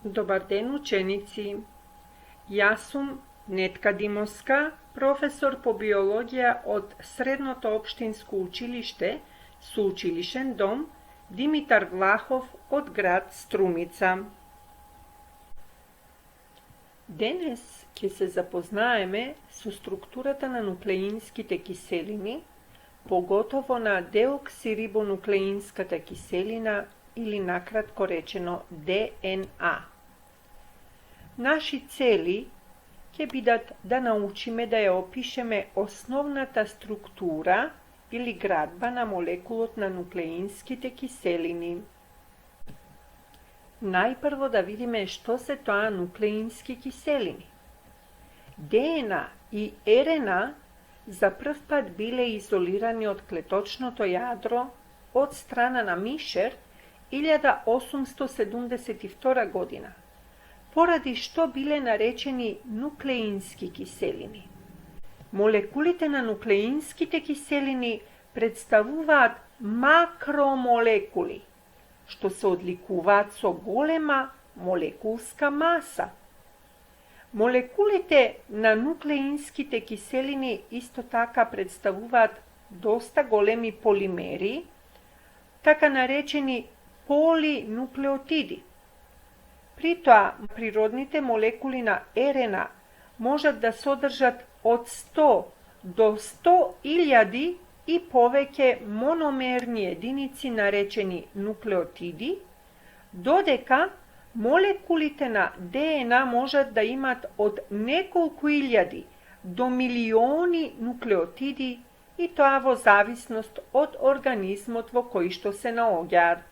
Dobar den učenici, ja sam Netka Dimowska, profesor po biologija od Srednjoto opštinsko učilište, Suučilišen dom Dimitar Vlahov od grad Strumica. Денес ќе се запознаеме со структурата на нуклеинските киселини, поготово на деоксирибонуклеинската киселина или накратко речено ДНА. Наши цели ќе бидат да научиме да ја опишеме основната структура или градба на молекулот на нуклеинските киселини. Најпрво да видиме што се тоа нуклеински киселини. ДНА и РНА за прв пат биле изолирани од клеточното јадро од страна на Мишер 1872 година, поради што биле наречени нуклеински киселини. Молекулите на нуклеинските киселини представуваат макромолекули, што се одликуваат со голема молекулска маса. Молекулите на нуклеинските киселини исто така представуваат доста големи полимери, така наречени полинуклеотиди. При тоа, природните молекули на РНА можат да содржат од 100 до 100.000 и повеќе мономерни единици наречени нуклеотиди, додека молекулите на ДНА можат да имат од неколку илјади до милиони нуклеотиди, и тоа во зависност од организмот во кој што се наоѓаат.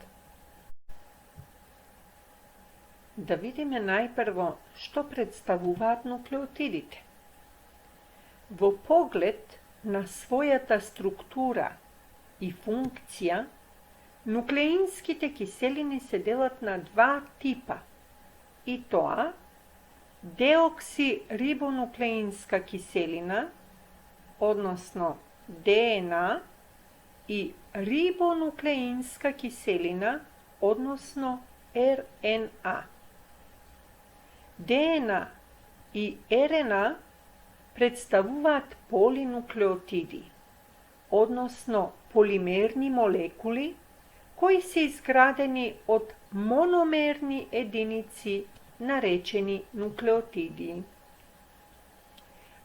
Да видиме најпрво што представуваат нуклеотидите. Во поглед на својата структура и функција, нуклеинските киселини се делат на два типа, и тоа деоксирибонуклеинска киселина, односно ДНА, и рибонуклеинска киселина, односно РНА. ДНА и РНА представуваат полинуклеотиди, односно полимерни молекули кои се изградени од мономерни единици наречени нуклеотиди.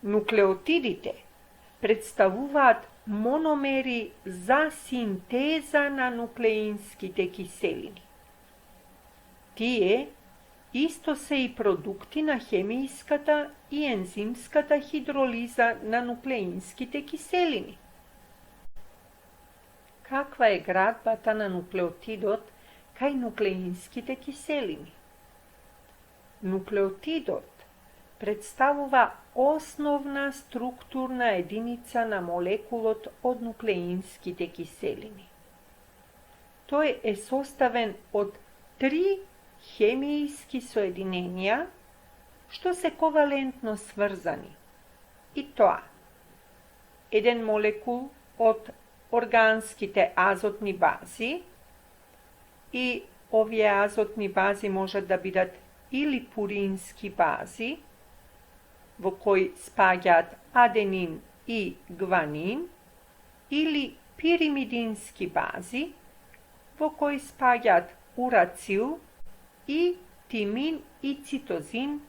Нуклеотидите представуваат мономери за синтеза на нуклеинските киселини. Тие исто се и продукти на хемијската и ензимската хидролиза на нуклеинските киселини. Каква е градбата на нуклеотидот кај нуклеинските киселини? Нуклеотидот представува основна структурна единица на молекулот од нуклеинските киселини. Тој е составен од 3 хемијски соединенија што се ковалентно сврзани. И тоа: еден молекул од органските азотни бази, и овие азотни бази можат да бидат или пурински бази, во кои спаѓаат аденин и гванин, или пиримидински бази, во кои спаѓаат урацил и тимин и цитозин.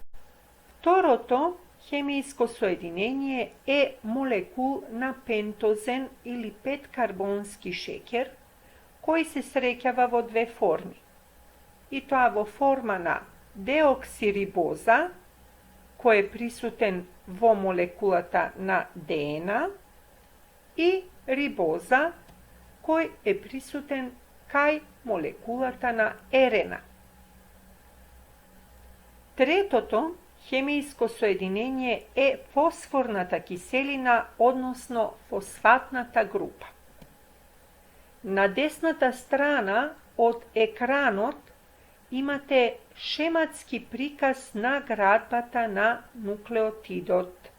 Второто хемијско соединение е молекул на пентозен или 5-карбонски шеќер, кој се среќава во две форми. И тоа во форма на деоксирибоза, кој е присутен во молекулата на ДНА, и рибоза, кој е присутен кај молекулата на РНА. Третото хемијско соединение е фосфорната киселина, односно фосфатната група. На десната страна од екранот имате шематски приказ на градбата на нуклеотидот.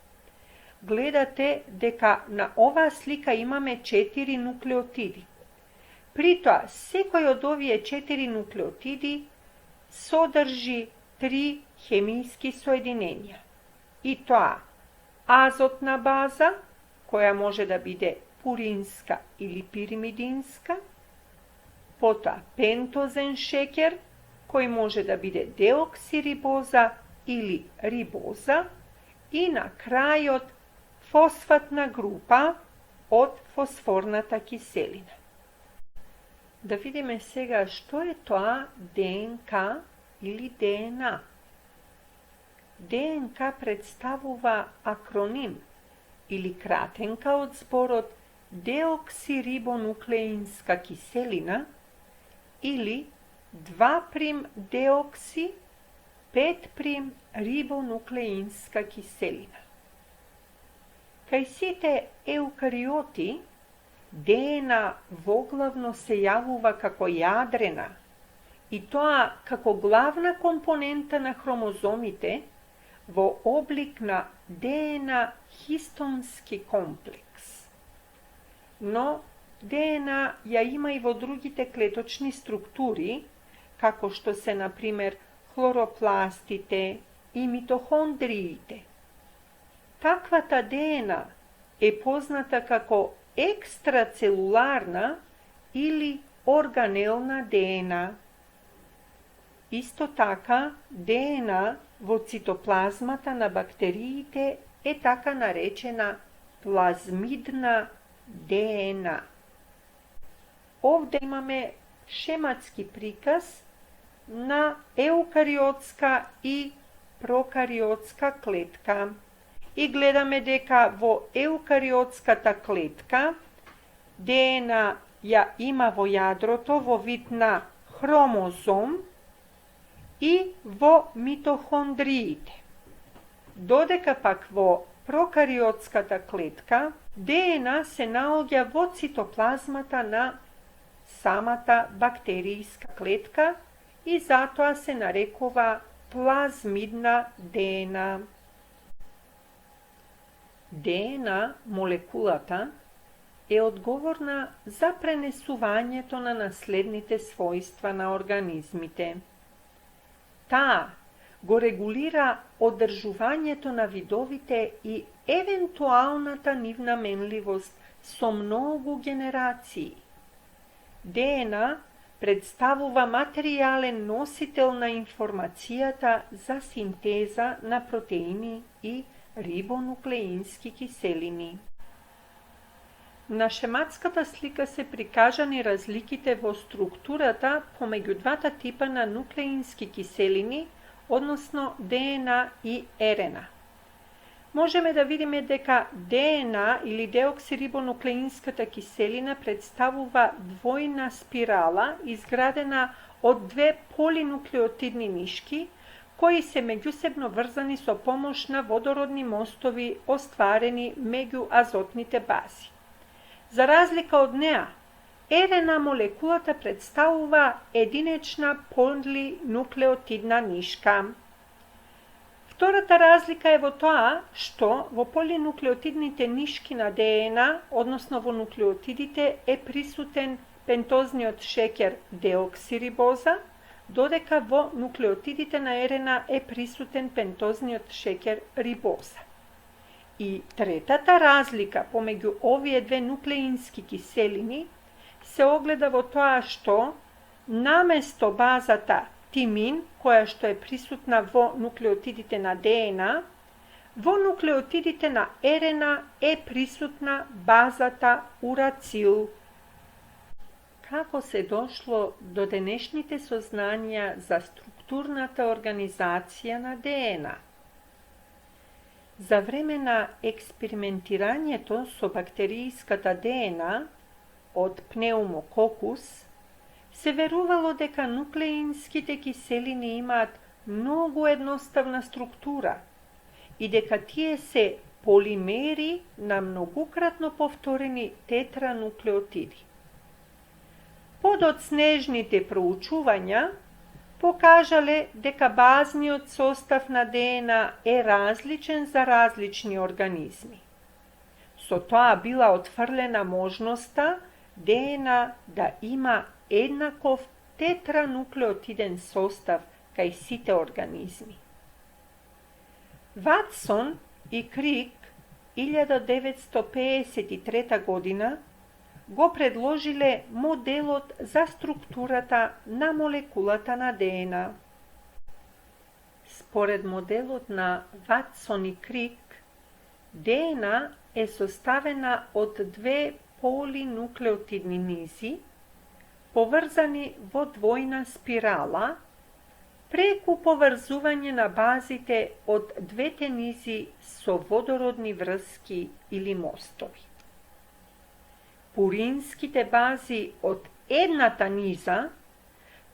Гледате дека на оваа слика имаме 4 нуклеотиди. При тоа, секој од овие 4 нуклеотиди содржи 3 хемijски соединенија. И тоа азотна база, која може да биде пуринска или пиримидинска, потоа пентозен шеќер, кој може да биде деоксирибоза или рибоза, и на крајот фосфатна група од фосфорната киселина. Да видиме сега што е тоа ДНК или ДНА. ДНК представува акроним или кратенка од зборот деоксирибонуклеинска киселина или 2'-деокси 5'-рибонуклеинска киселина. Кај сите еукариоти, ДНА воглавно се јавува како јадрена, и тоа како главна компонента на хромозомите во облик на ДНА хистонски комплекс. Но ДНА ја има и во другите клеточни структури, како што се, например, хлоропластите и митохондриите. Таквата ДНА е позната како екстрацелуларна или органелна ДНА. Исто така, ДНА во цитоплазмата на бактериите е така наречена плазмидна ДНА. Овде имаме шематски приказ на еукариотска и прокариотска клетка. И гледаме дека во еукариотската клетка ДНА ја има во јадрото во вид на хромозом и во митохондриите. Додека пак во прокариотската клетка ДНА се наоѓа во цитоплазмата на самата бактеријска клетка и затоа се нарекува плазмидна ДНА. ДНА, молекулата, е одговорна за пренесувањето на наследните својства на организмите. Таа го регулира одржувањето на видовите и евентуалната нивна менливост со многу генерации. ДНА представува материјален носител на информацијата за синтеза на протеини и рибонуклеински киселини. На шематската слика се прикажани разликите во структурата помеѓу двата типа на нуклеински киселини, односно ДНА и РНА. Можеме да видиме дека ДНА или деоксирибонуклеинската киселина представува двојна спирала изградена од две полинуклеотидни нишки, кои се меѓусебно врзани со помош на водородни мостови остварени меѓу азотните бази. За разлика од неа, РНА молекулата представува единечна полинуклеотидна нишка. Втората разлика е во тоа што во полинуклеотидните нишки на ДНА, односно во нуклеотидите, е присутен пентозниот шеќер деоксирибоза, додека во нуклеотидите на РНА е присутен пентозниот шеќер рибоза. И третата разлика помеѓу овие две нуклеински киселини се огледа во тоа што наместо базата тимин, која што е присутна во нуклеотидите на ДНА, во нуклеотидите на РНА е присутна базата урацил. Како се дошло до денешните сознања за структурната организација на ДНА? За време на експериментирањето со бактеријската ДНА од пнеумококус, се верувало дека нуклеинските киселини имаат многу едноставна структура и дека тие се полимери на многукратно повторени тетрануклеотиди. Подоцнежните проучувања покажале дека базниот состав на ДНА е различен за различни организми. Со тоа била отфрлена можноста ДНА да има еднаков тетрануклеотиден состав кај сите организми. Ватсон и Крик 1953 година го предложиле моделот за структурата на молекулата на ДНА. Според моделот на Ватсон и Крик, ДНА е составена од две полинуклеотидни низи, поврзани во двојна спирала, преку поврзување на базите од двете низи со водородни врски или мостови. Пуринските бази од едната низа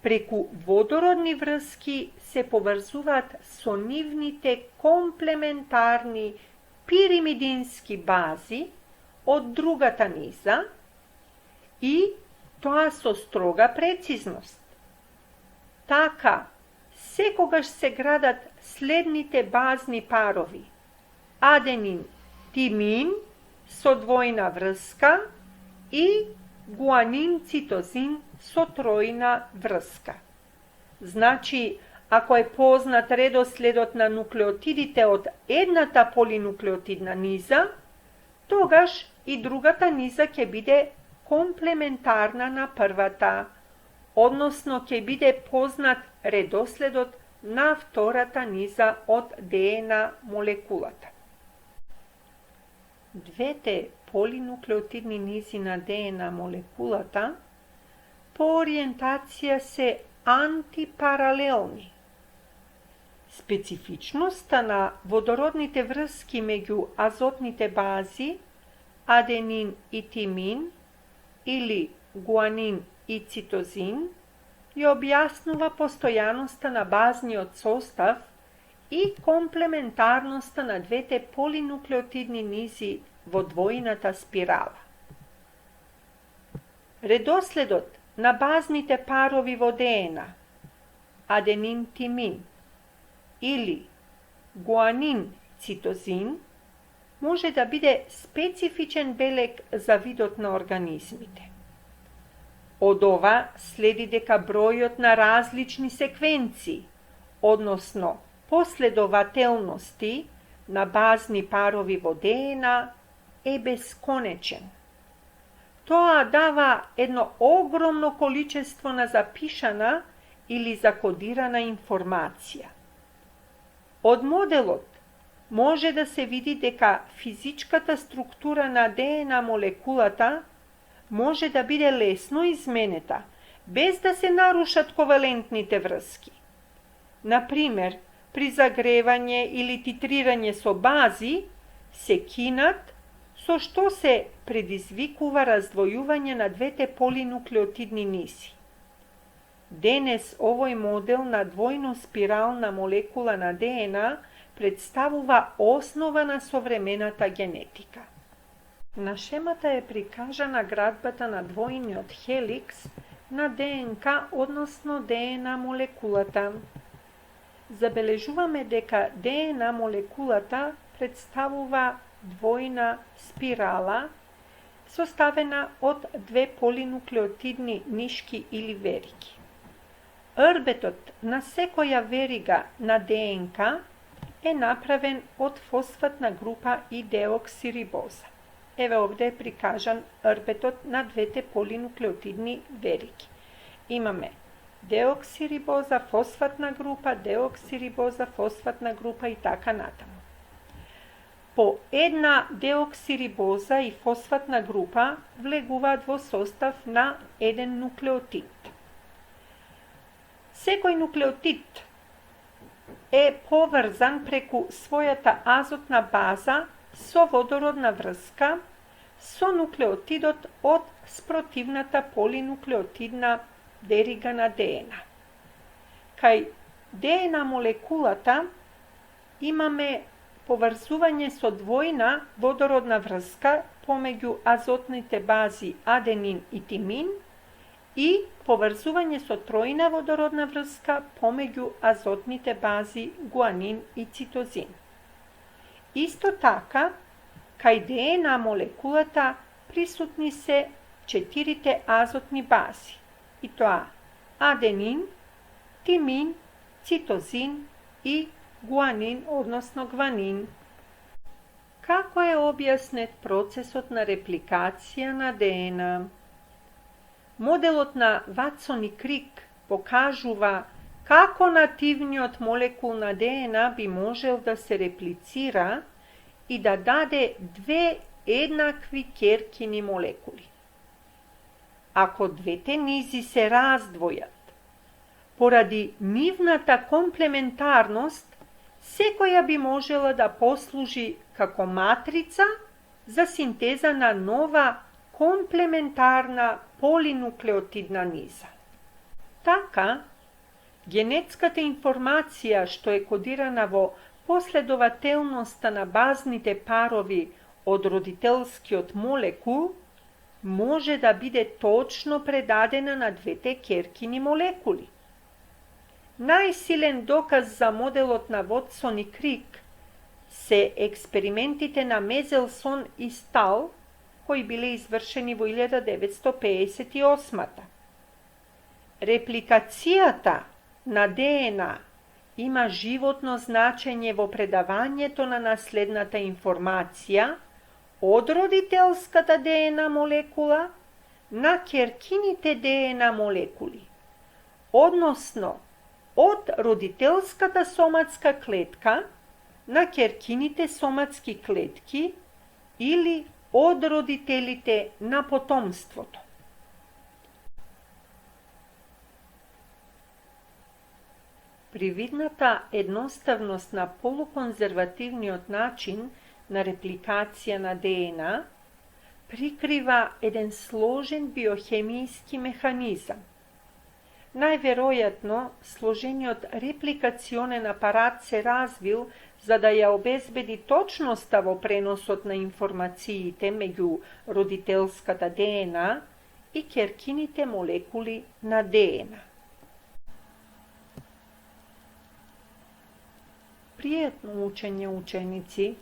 преку водородни врски се поврзуваат со нивните комплементарни пиримидински бази од другата низа и тоа со строга прецизност. Така, секогаш се градат следните базни парови: аденин-тимин со двојна врска и гуанин-цитозин со тројна врска. Значи, ако е познат редоследот на нуклеотидите од едната полинуклеотидна низа, тогаш и другата низа ќе биде комплементарна на првата, односно ќе биде познат редоследот на втората низа од ДНА молекулата. Двете полинуклеотидни низи на ДНА молекулата по ориентација се антипаралелни. Специфичноста на водородните врски меѓу азотните бази аденин и тимин или гуанин и цитозин ја објаснува постојаноста на базниот состав и комплементарноста на двете полинуклеотидни низи во двојната спирала. Редоследот на базните парови во ДНА аденин-тимин или гуанин-цитозин може да биде специфичен белег за видот на организмите. Од ова следи дека бројот на различни секвенции, односно последователности на базни парови во ДНА е бесконечен. Тоа дава едно огромно количество на запишана или закодирана информација. Од моделот може да се види дека физичката структура на ДНА молекулата може да биде лесно изменета, без да се нарушат ковалентните врски. Например, при загревање или титрирање со бази, се кинат, со што се предизвикува раздвојување на двете полинуклеотидни низи. Денес овој модел на двојно спирална молекула на ДНА представува основа на современата генетика. На шемата е прикажана градбата на двојниот хеликс на ДНК, односно ДНА молекулата. Забележуваме дека ДНА молекулата представува двојна спирала, составена од две полинуклеотидни нишки или вериги. Рбетот на секоја верига на ДНК е направен од фосфатна група и деоксирибоза. Еве овде е прикажан рбетот на двете полинуклеотидни вериги. Имаме деоксирибоза, фосфатна група, деоксирибоза, фосфатна група и така натаму. По една деоксирибоза и фосфатна група влегуваат во состав на еден нуклеотид. Секој нуклеотид е поврзан преку својата азотна база со водородна врска со нуклеотидот од спротивната полинуклеотидна верига на ДНА. Кај ДНА молекулата имаме поврзување со двојна водородна врска помеѓу азотните бази аденин и тимин и поврзување со тројна водородна врска помеѓу азотните бази гуанин и цитозин. Исто така, кај ДНА молекулата присутни се 4 азотни бази, и тоа аденин, тимин, citozin i guanin, odnosno gvanin. Како е објаснет процесот на репликација на ДНК? Моделот на Ватсон и Крик покажува како нативниот молекул на ДНК би можел да се реплицира и да даде две еднакви ќеркини молекули. Ако двете низи се раздвојат, поради нивната комплементарност, секоја би можела да послужи како матрица за синтеза на нова комплементарна полинуклеотидна низа. Така, генетската информација што е кодирана во последователноста на базните парови од родителскиот молекул може да биде точно предадена на двете ќеркини молекули. Најсилен доказ за моделот на Ватсон и Крик се експериментите на Мезелсон и Стал, кои биле извршени во 1958. Репликацијата на ДНК има животно значење во предавањето на наследната информација од родителската ДНК молекула на ќеркините ДНК молекули, односно од родителската соматска клетка на ќеркините соматски клетки или од родителите на потомството. Привидната едноставност на полуконзервативниот начин на репликација на ДНК прикрива еден сложен биохемијски механизам. Најверојатно, сложениот репликационен апарат се развил за да ја обезбеди точноста во преносот на информациите меѓу родителската ДНК и ќеркините молекули на ДНК. Пријатно учење, ученици!